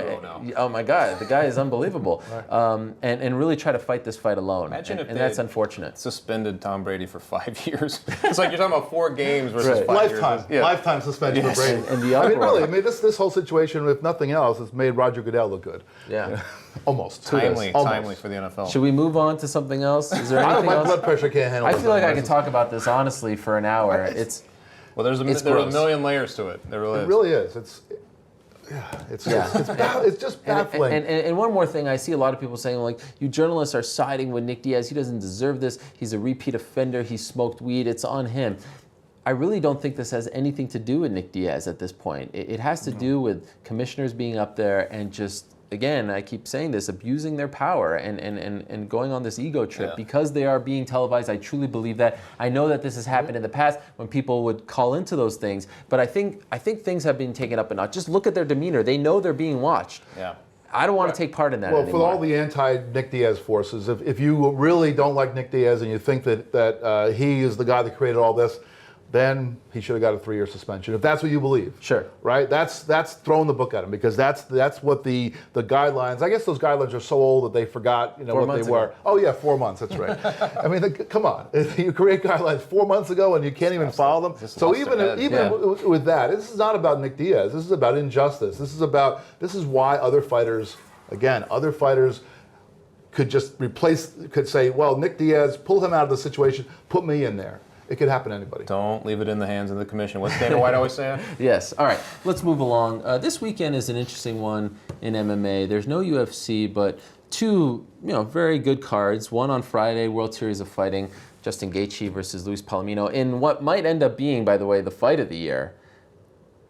Oh my God, the guy is unbelievable. And really try to fight this fight alone. Imagine if that's unfortunate. Suspended Tom Brady for 5 years. It's like you're talking about 4 games versus 5 years. Lifetime suspension for Brady. And the this whole situation, if nothing else, has made Roger Goodell look good. Yeah. Almost. Timely for the NFL. Should we move on to something else? Is there anything My else? blood pressure can't handle it. I feel like I could talk about this honestly for an hour. Well, there's a million layers to it. There really is. It really is. It's just baffling. And one more thing, I see a lot of people saying, like, you journalists are siding with Nick Diaz. He doesn't deserve this. He's a repeat offender. He smoked weed. It's on him. I really don't think this has anything to do with Nick Diaz at this point. It has to do with commissioners being up there and just, again, I keep saying this, abusing their power and going on this ego trip because they are being televised. I truly believe that. I know that this has happened in the past when people would call into those things, but I think things have been taken up a notch. Just look at their demeanor. They know they're being watched. Yeah. I don't want to take part in that anymore. For all the anti-Nick Diaz forces, if you really don't like Nick Diaz and you think that he is the guy that created all this, then he should have got a 3-year suspension, if that's what you believe. Sure. Right? That's throwing the book at him, because that's what the guidelines, I guess those guidelines are so old that they forgot what they were. Oh yeah, 4 months, that's right. I mean, come on. You create guidelines 4 months ago and you can't even follow them. So even with that, this is not about Nick Diaz. This is about injustice. This is why other fighters could just could say, well, Nick Diaz, pull him out of the situation, put me in there. It could happen to anybody. Don't leave it in the hands of the commission. What's Dana White always saying? Yes. All right. Let's move along. This weekend is an interesting one in MMA. There's no UFC, but 2 very good cards. One on Friday, World Series of Fighting, Justin Gaethje versus Luis Palomino, in what might end up being, by the way, the fight of the year.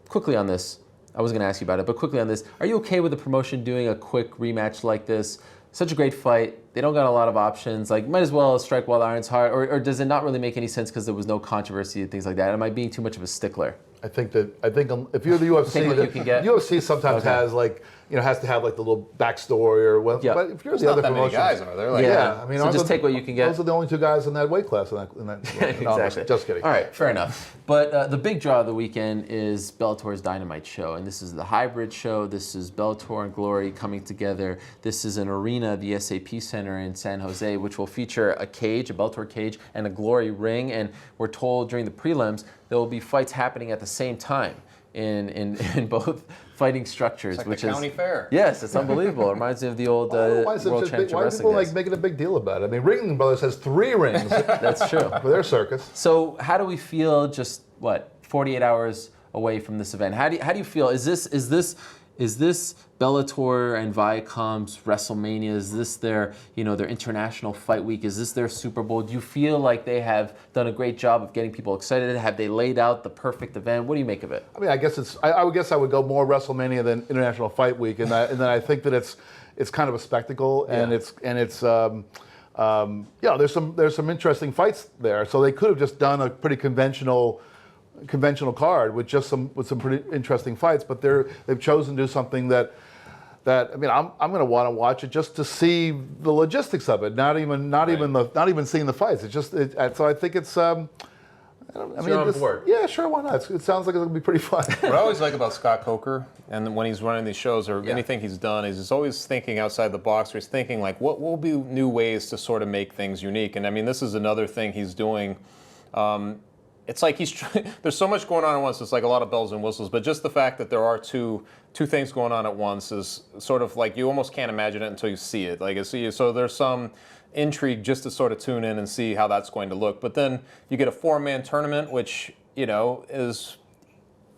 Quickly on this, I was going to ask you about it, but quickly on this, are you okay with the promotion doing a quick rematch like this? Such a great fight. they don't got a lot of options. Like, might as well strike while the iron's hot, or does it not really make any sense because there was no controversy and things like that? Am I being too much of a stickler? I think if you're the UFC, you can get? UFC sometimes has like has to have like the little backstory or what. Yep. But if you're There's the not other that many promotions, guys are there. Like, I mean, so just take what you can get. Those are the only two guys in that weight class. In that Exactly. No, just kidding. All right, fair enough. But the big draw of the weekend is Bellator's Dynamite show, and this is the hybrid show. This is Bellator and Glory coming together. This is an arena, the SAP Center in San Jose, which will feature a cage, a Bellator cage, and a Glory ring. And we're told during the prelims there will be fights happening at the same time in both fighting structures, it's like which the is county fair. Yes, it's unbelievable. It reminds me of the old Why is World Championship why are Wrestling people days. like making a big deal about it? I mean, Ringling Brothers has 3 rings That's true. for their circus. So how do we feel just 48 hours away from this event? How do you feel? Is this Bellator and Viacom's WrestleMania? Is this their their international fight week? Is this their Super Bowl? Do you feel like they have done a great job of getting people excited? Have they laid out the perfect event? What do you make of it? I mean, I guess I would guess I would go more WrestleMania than International Fight Week, and then I think that it's kind of a spectacle, and there's some interesting fights there. So they could have just done a pretty conventional card with some pretty interesting fights, but they've chosen to do something that I mean, I'm going to want to watch it just to see the logistics of it, not even seeing the fights. It's just so I think it's. You're on board. Yeah, sure, why not? It sounds like it's going to be pretty fun. What I always like about Scott Coker, and when he's running these shows or anything he's done, is he's always thinking outside the box. Or he's thinking like, what will be new ways to sort of make things unique? And I mean, this is another thing he's doing. It's like there's so much going on at once. It's like a lot of bells and whistles. But just the fact that there are two things going on at once is sort of like you almost can't imagine it until you see it. So there's some intrigue just to sort of tune in and see how that's going to look. But then you get a 4-man tournament, which is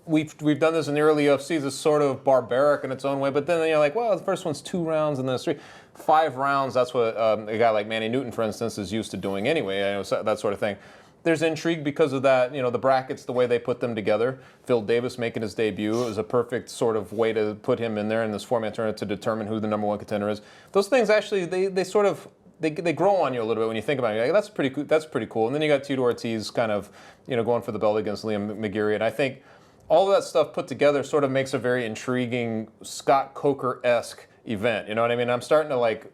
we've done this in the early UFCs. It's sort of barbaric in its own way. But then you're like, well, the first one's 2 rounds and then it's 3. 5 rounds. That's what a guy like Manny Newton, for instance, is used to doing anyway. That sort of thing. There's intrigue because of that, the brackets, the way they put them together. Phil Davis making his debut is a perfect sort of way to put him in there in this 4-man tournament to determine who the number 1 contender is. Those things actually, they grow on you a little bit when you think about it. You're like, that's pretty cool. And then you got Tito Ortiz kind of, going for the belt against Liam McGeary. And I think all of that stuff put together sort of makes a very intriguing Scott Coker-esque event. You know what I mean? I'm starting to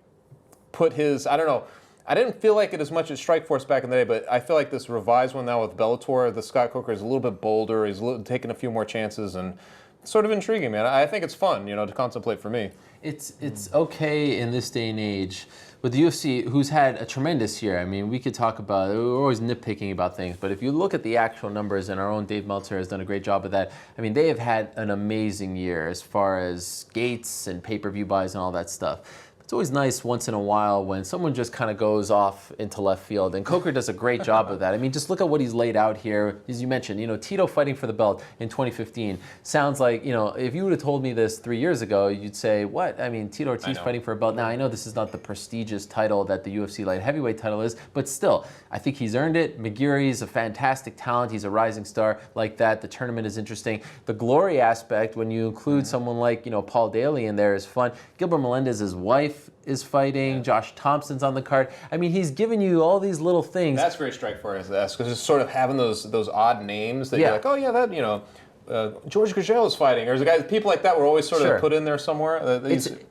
put his, I don't know, I didn't feel like it as much as Strikeforce back in the day, but I feel like this revised one now with Bellator, the Scott Coker is a little bit bolder. He's taking a few more chances and sort of intriguing, man. I think it's fun, to contemplate for me. It's okay in this day and age with the UFC, who's had a tremendous year. I mean, we could talk about it. We're always nitpicking about things, but if you look at the actual numbers, and our own Dave Meltzer has done a great job of that, I mean, they have had an amazing year as far as gates and pay-per-view buys and all that stuff. It's always nice once in a while when someone just kind of goes off into left field, and Coker does a great job of that. I mean, just look at what he's laid out here. As you mentioned, Tito fighting for the belt in 2015 sounds like, if you would have told me this 3 years ago, you'd say, what? I mean, Tito Ortiz fighting for a belt. Now, I know this is not the prestigious title that the UFC light heavyweight title is, but still, I think he's earned it. McGeary's a fantastic talent. He's a rising star like that. The tournament is interesting. The glory aspect, when you include someone like, Paul Daly in there, is fun. Gilbert Melendez's wife is fighting. Yeah. Josh Thompson's on the card. I mean, he's given you all these little things. That's very Strikeforce, because it's sort of having those odd names that you're like, oh yeah, that George Gurgel is fighting, or there's people like that were always sort of put in there somewhere.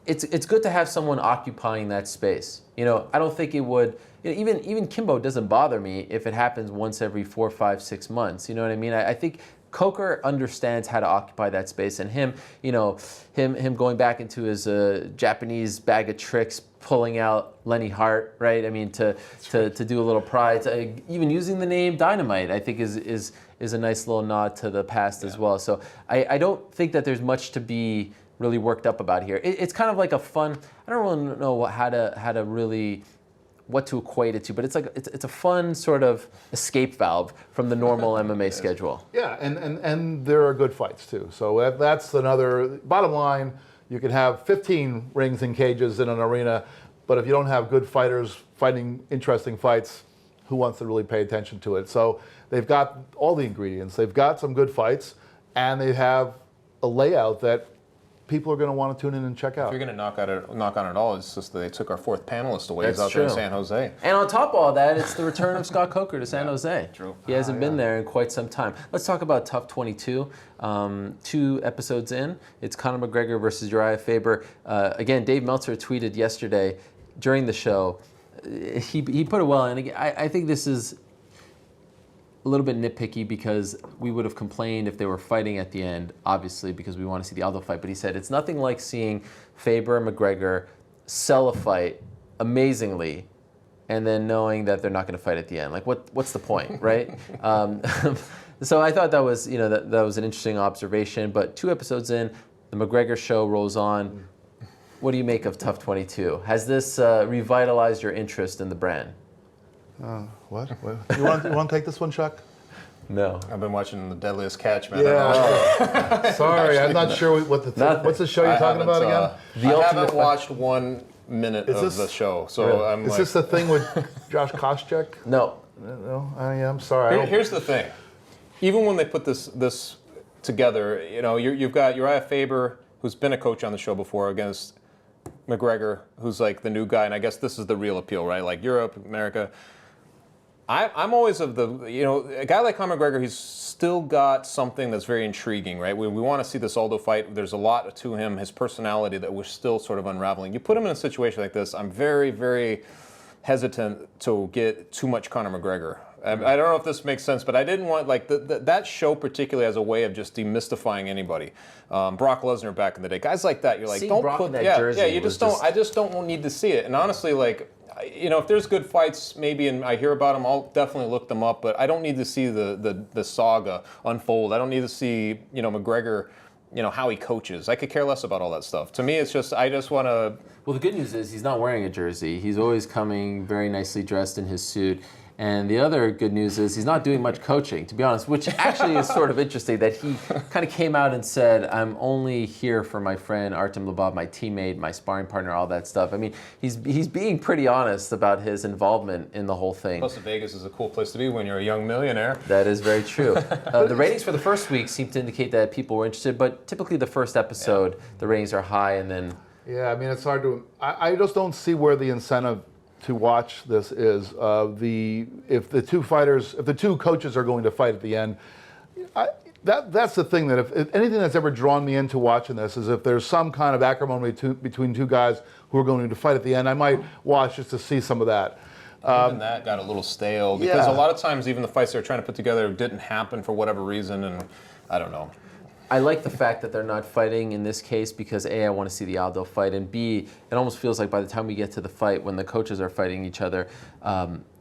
It's good to have someone occupying that space. I don't think it would. Even Kimbo doesn't bother me if it happens once every 4, 5, 6 months. You know what I mean? I think Coker understands how to occupy that space, and him going back into his Japanese bag of tricks, pulling out Lenny Hart, right? I mean, to do a little pride, even using the name Dynamite, I think is a nice little nod to the past as well. So I don't think that there's much to be really worked up about here. It's kind of like a fun. I don't really know how to really. What to equate it to, but it's a fun sort of escape valve from the normal MMA schedule. Yeah, and there are good fights too. So that's another bottom line. You can have 15 rings and cages in an arena, but if you don't have good fighters fighting interesting fights, who wants to really pay attention to it? So they've got all the ingredients. They've got some good fights, and they have a layout that people are going to want to tune in and check out. If you're going to knock on it all, it's just that they took our fourth panelist away. That's He's out there in San Jose. And on top of all that, it's the return of Scott Coker to San Jose. True. He hasn't been there in quite some time. Let's talk about Tough 22. 2 episodes in, it's Conor McGregor versus Uriah Faber. Again, Dave Meltzer tweeted yesterday during the show. He put it well, and again, I think this is a little bit nitpicky because we would have complained if they were fighting at the end, obviously, because we want to see the Aldo fight. But he said it's nothing like seeing Faber and McGregor sell a fight amazingly and then knowing that they're not going to fight at the end. Like, what's the point, right? So I thought that was, that was an interesting observation. But 2 episodes in, the McGregor show rolls on. What do you make of Tough 22? Has this revitalized your interest in the brand? What? You want to take this one, Chuck? No. I've been watching The Deadliest Catch, man. Yeah. Sorry, I'm not sure what's the show you're talking about again? I haven't watched 1 minute of the show, so really? I'm Is this the thing with Josh Koscheck? No. No, I'm sorry. Here's the thing. Even when they put this together, you've got Uriah Faber, who's been a coach on the show before, against McGregor, who's like the new guy, and I guess this is the real appeal, right? Like Europe, America. I'm always of a guy like Conor McGregor, he's still got something that's very intriguing, right? We want to see this Aldo fight. There's a lot to him, his personality that we're still sort of unraveling. You put him in a situation like this, I'm very, very hesitant to get too much Conor McGregor. I don't know if this makes sense, but I didn't want, that show particularly as a way of just demystifying anybody. Brock Lesnar back in the day. Guys like that, you're like, Seeing don't Brock put in that jersey you just don't, I just don't need to see it. And honestly, if there's good fights, maybe, and I hear about them, I'll definitely look them up, but I don't need to see the saga unfold. I don't need to see, McGregor, how he coaches. I could care less about all that stuff. To me, it's just, I just want to... Well, the good news is he's not wearing a jersey. He's always coming very nicely dressed in his suit. And the other good news is he's not doing much coaching, to be honest, which actually is sort of interesting that he kind of came out and said, I'm only here for my friend Artem Lubov, my teammate, my sparring partner, all that stuff. I mean, he's being pretty honest about his involvement in the whole thing. Plus, Vegas is a cool place to be when you're a young millionaire. That is very true. The ratings for the first week seem to indicate that people were interested, but typically the first episode, the ratings are high, and then... Yeah, I mean, it's hard to... I just don't see where the incentive to watch this is. If the two coaches are going to fight at the end, that's the thing that if anything that's ever drawn me into watching this is if there's some kind of acrimony between 2 guys who are going to fight at the end, I might watch just to see some of that. Even that got a little stale because a lot of times even the fights they're trying to put together didn't happen for whatever reason, and I don't know. I like the fact that they're not fighting in this case because A, I want to see the Aldo fight, and B, it almost feels like by the time we get to the fight, when the coaches are fighting each other,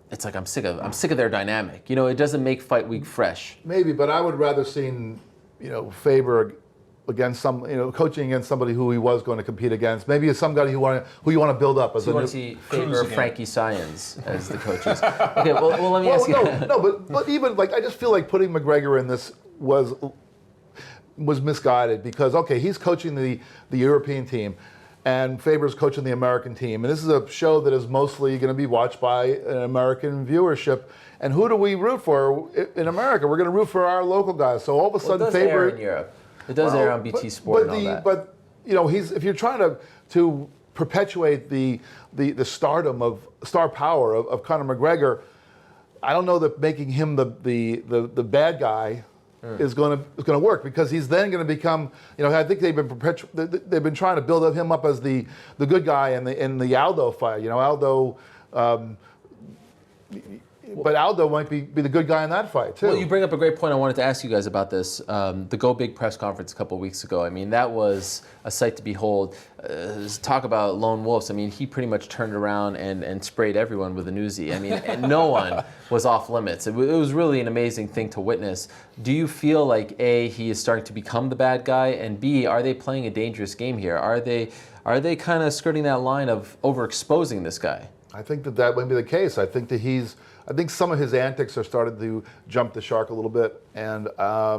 it's like I'm sick of their dynamic. It doesn't make fight week fresh. Maybe, but I would rather seen Faber against coaching against somebody who he was going to compete against. Maybe it's somebody who you want to build up as so you want to see Faber, Frankie Saenz as the coaches. Okay, well let me ask you. No, but even I just feel like putting McGregor in this was misguided because, okay, he's coaching the European team and Faber's coaching the American team. And this is a show that is mostly going to be watched by an American viewership. And who do we root for in America? We're going to root for our local guys. So all of a sudden, it does Faber... air in Europe. It does air on BT Sport and all that. But, if you're trying to perpetuate the star power of Conor McGregor, I don't know that making him the bad guy is going to work because he's then going to become. I think they've been trying to build him up as the good guy in the Aldo fight. Aldo. But Aldo might be the good guy in that fight, too. Well, you bring up a great point. I wanted to ask you guys about this. The Go Big press conference a couple of weeks ago. I mean, that was a sight to behold. Talk about lone wolves. I mean, he pretty much turned around and sprayed everyone with an Uzi. I mean, and no one was off limits. It was really an amazing thing to witness. Do you feel like, A, he is starting to become the bad guy, and B, are they playing a dangerous game here? Are they kind of skirting that line of overexposing this guy? I think that might be the case. I think some of his antics are starting to jump the shark a little bit, and I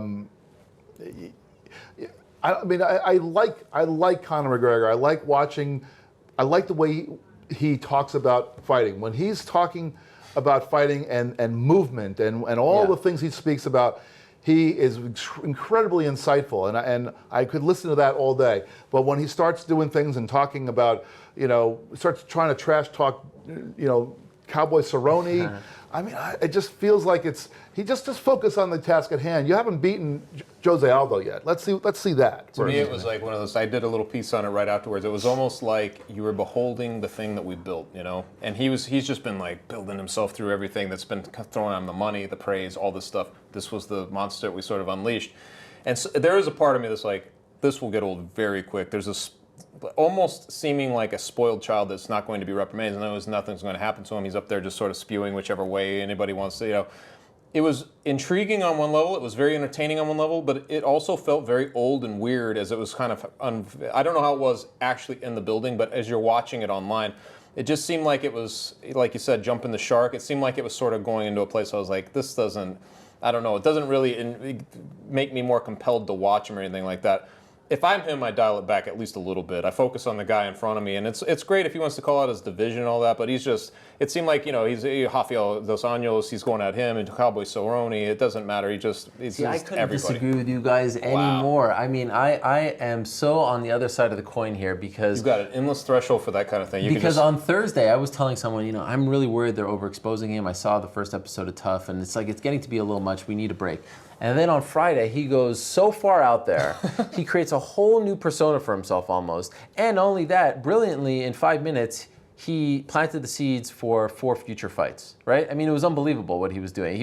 like Conor McGregor. I like watching. I like the way he talks about fighting. When he's talking about fighting and movement and all the things he speaks about, He is incredibly insightful, and I could listen to that all day. But when he starts doing things and talking about, starts trying to trash talk, Cowboy Cerrone, I mean, it just feels like he just focus on the task at hand. You haven't beaten Jose Aldo yet. Let's see that. To me, it was like one of those. I did a little piece on it right afterwards. It was almost like you were beholding the thing that we built, And he's just been like building himself through everything that's been thrown on, the money, the praise, all this stuff. This was the monster we sort of unleashed, and so there is a part of me that's like, this will get old very quick. There's this almost seeming like a spoiled child that's not going to be reprimanded. And knows nothing's going to happen to him. He's up there just sort of spewing whichever way anybody wants to, It was intriguing on one level. It was very entertaining on one level, but it also felt very old and weird as it was kind of, I don't know how it was actually in the building, but as you're watching it online, it just seemed like it was, like you said, jumping the shark. It seemed like it was sort of going into a place I was like, this doesn't, I don't know, it doesn't really make me more compelled to watch him or anything like that. If I'm him, I dial it back at least a little bit. I focus on the guy in front of me, and it's great if he wants to call out his division and all that, but he's just, it seemed like, he's Rafael Dos Anjos, he's going at him, and Cowboy Cerrone, it doesn't matter, he's See, I couldn't everybody. disagree with you guys anymore. I mean, I am so on the other side of the coin here because... You've got an endless threshold for that kind of thing. Because on Thursday, I was telling someone, I'm really worried they're overexposing him. I saw the first episode of Tough, and it's like, it's getting to be a little much, we need a break. And then on Friday, he goes so far out there, he creates a whole new persona for himself almost. And not only that, brilliantly, in 5 minutes, he planted the seeds for 4 future fights, right? I mean, it was unbelievable what he was doing.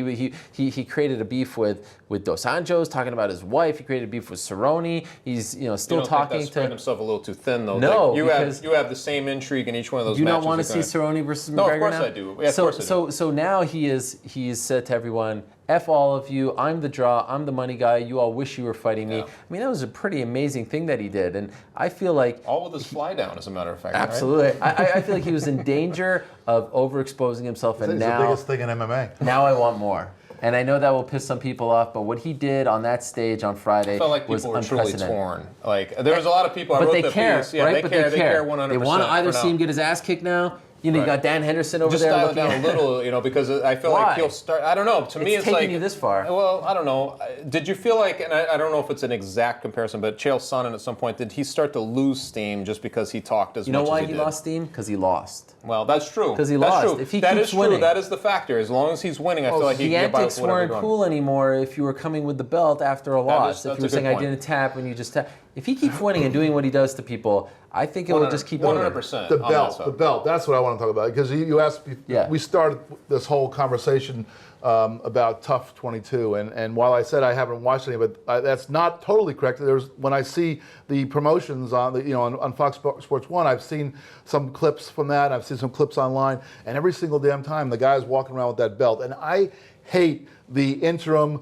He created a beef with Dos Anjos, talking about his wife. He created a beef with Cerrone. He's still talking to spread himself a little too thin though. No, like you have the same intrigue in each one of those matches. Do you not want to see Cerrone versus McGregor No, of course now? I do. Yeah, of course I do. So now he's said to everyone, F all of you, I'm the draw, I'm the money guy, you all wish you were fighting me. I mean, that was a pretty amazing thing that he did, and I feel like... All with his fly down, as a matter of fact. Absolutely. Right? I feel like he was in danger of overexposing himself, and now... It's the biggest thing in MMA. Now I want more. And I know that will piss some people off, but what he did on that stage on Friday felt like was people were truly unprecedented. torn. Like, there was a lot of people, I but wrote they the care, piece. Yeah, right? they care 100%. They want to either see him get his ass kicked now. You got Dan Henderson over there. Just dial it down a little, because I feel like he'll start. I don't know. To me, it's taking like you this far. Well, I don't know. Did you feel like, and I don't know if it's an exact comparison, but Chael Sonnen at some point, did he start to lose steam just because he talked as much as he did? You know why he lost steam? Because he lost. Well, that's true. Because he lost. True. If he that keeps is true. winning. That is the factor. As long as he's winning, I feel like he can get by with the whatever antics weren't going. cool anymore if you were coming with the belt after a loss. If you were saying I didn't tap when you just tap. If he keeps winning and doing what he does to people, I think it will just keep 100%. The belt. That's what I want to talk about, because you asked. We started this whole conversation about Tough 22, and while I said I haven't watched any, but that's not totally correct. When I see the promotions on on Fox Sports 1, I've seen some clips from that. I've seen some clips online, and every single damn time the guy's walking around with that belt, and I hate the interim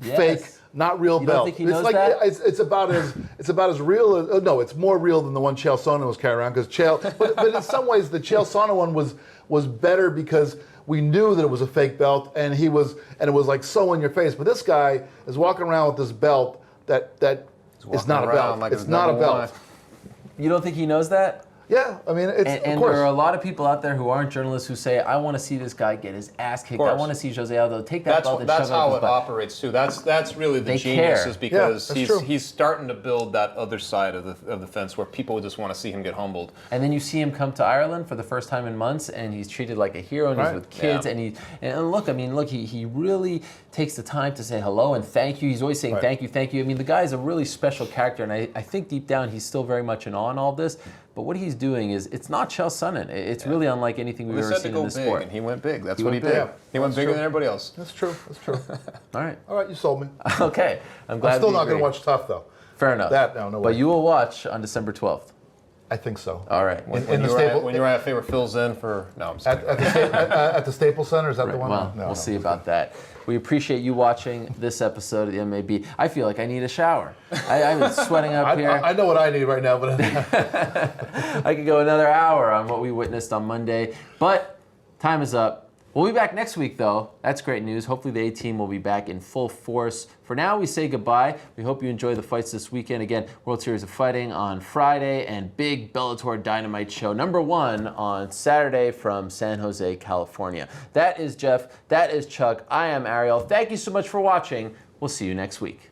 fake. Not real you belt. Don't think he knows it's like that? it's about as real as no. It's more real than the one Chael Sonnen was carrying around, because but in some ways the Chael Sonnen one was better because we knew that it was a fake belt, and it was like so in your face. But this guy is walking around with this belt that is not a belt. Like it's not a belt. You don't think he knows that? Yeah, I mean, it's and of course. There are a lot of people out there who aren't journalists who say, I want to see this guy get his ass kicked. I want to see Jose Aldo take that belt and shove it up his butt. That's how it operates too. That's really the genius, is because he's starting to build that other side of the fence where people just want to see him get humbled. And then you see him come to Ireland for the first time in months, and he's treated like a hero, and he's with kids, and he really takes the time to say hello and thank you. He's always saying thank you. I mean, the guy's a really special character, and I think deep down he's still very much in awe in all this. But what he's doing is, it's not Chael Sonnen. It's really unlike anything we've ever seen in this sport. And he went big. That's what he did. He went bigger than everybody else. That's true. All right, you sold me. Okay, I'm glad. I'm still not going to watch Tough though. Fair enough. No way. But you will watch on December 12th. I think so. All right. When Uriah Faber fills in for no, I'm just at the Staples Center, is that the one? Well, we'll see about that. We appreciate you watching this episode of the MMA Beat. I feel like I need a shower. I've been sweating up here. I know what I need right now, but I could go another hour on what we witnessed on Monday. But time is up. We'll be back next week, though. That's great news. Hopefully the A-Team will be back in full force. For now, we say goodbye. We hope you enjoy the fights this weekend. Again, World Series of Fighting on Friday and big Bellator Dynamite show #1 on Saturday from San Jose, California. That is Jeff. That is Chuck. I am Ariel. Thank you so much for watching. We'll see you next week.